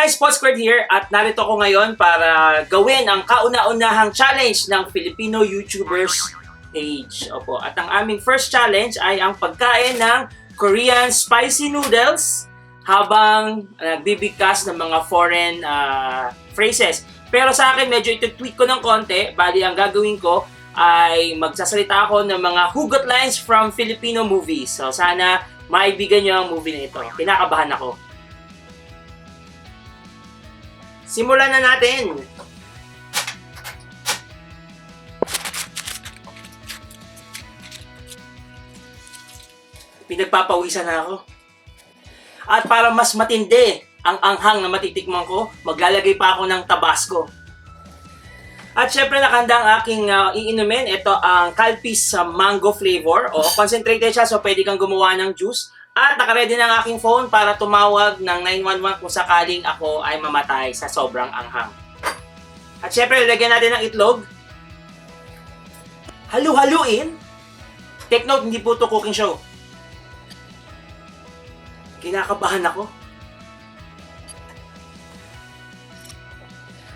guys, Paul Squared here at narito ko ngayon para gawin ang kauna-unahang challenge ng Filipino YouTubers page. Opo. At ang aming first challenge ay ang pagkain ng Korean spicy noodles habang nagbibigkas ng mga foreign phrases. Pero sa akin, medyo ito-tweak ko ng konti. Bali, ang gagawin ko ay magsasalita ako ng mga hugot lines from Filipino movies. So, sana maibigan nyo ang movie na ito. Kinakabahan ako. Simulan na natin! Pinagpapawisan na ako. At para mas matindi ang anghang na matitikman ko, maglalagay pa ako ng Tabasco. At syempre nakahanda ang aking iinumin. Ito ang Calpis sa mango flavor. O concentrated siya so pwede kang gumawa ng juice. At nakaredy na ang aking phone para tumawag ng 911 kung sakaling ako ay mamatay sa sobrang anghang. At syempre, lagyan natin ng itlog. Halu-haluin. Take note, hindi po ito cooking show. Kinakabahan ako.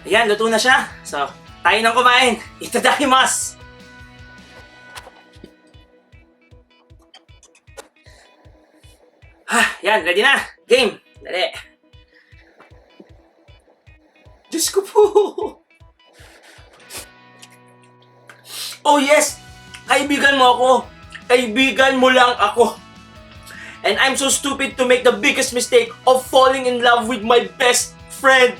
Ayan, luto na siya. So, tayo nang kumain. Itadakimasu! Yan, ready na. Game. Dali. Diyos ko po. Oh yes! Kaibigan mo ako. Kaibigan mo lang ako. And I'm so stupid to make the biggest mistake of falling in love with my best friend.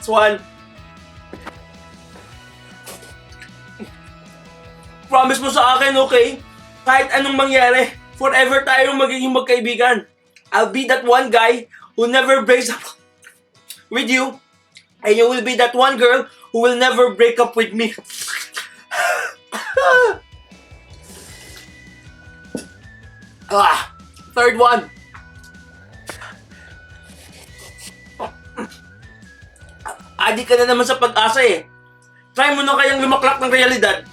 This one. Promise mo sa akin, okay? Kahit anong mangyari, forever tayong magiging magkaibigan. I'll be that one guy who never breaks up with you. And you will be that one girl who will never break up with me. Third one. Adik ka na naman sa pag-asa eh. Try mo na kayang lumaklak ng realidad.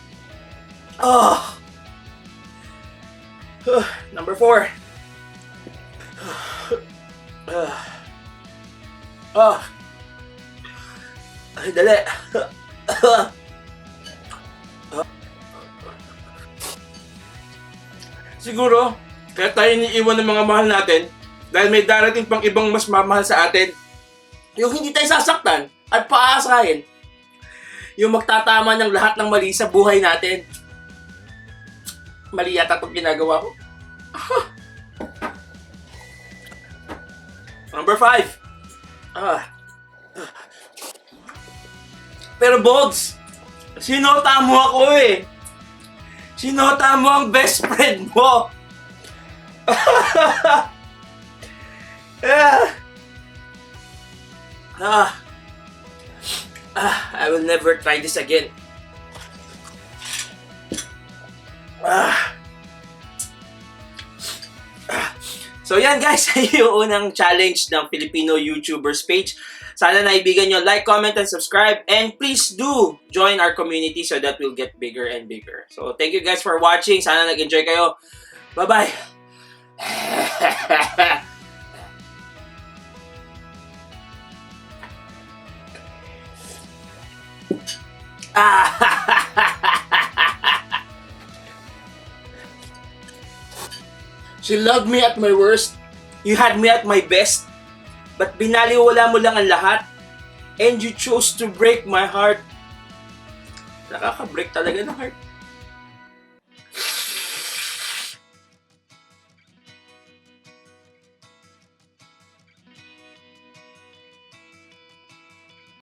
Number 4. Ay, dali. Siguro, kaya tayo iniiwan ng mga mahal natin dahil may darating pang ibang mas mamahal sa atin. Yung hindi tayo sasaktan at paasahin. Yung magtatama ng lahat ng mali sa buhay natin. Mali yata itong ginagawa ko. Number 5. Pero Bogs, sinota mo ako eh. Sinota mo ang best friend mo. I will never try this again. So yan guys, yung unang challenge ng Filipino YouTubers page. Sana naibigan nyo, like, comment, and subscribe. And please do join our community so that we'll get bigger and bigger. So thank you guys for watching. Sana nag-enjoy kayo. Bye-bye! You loved me at my worst. You had me at my best. But binaliwala mo lang ang lahat. And you chose to break my heart. Nakaka-break talaga ng heart.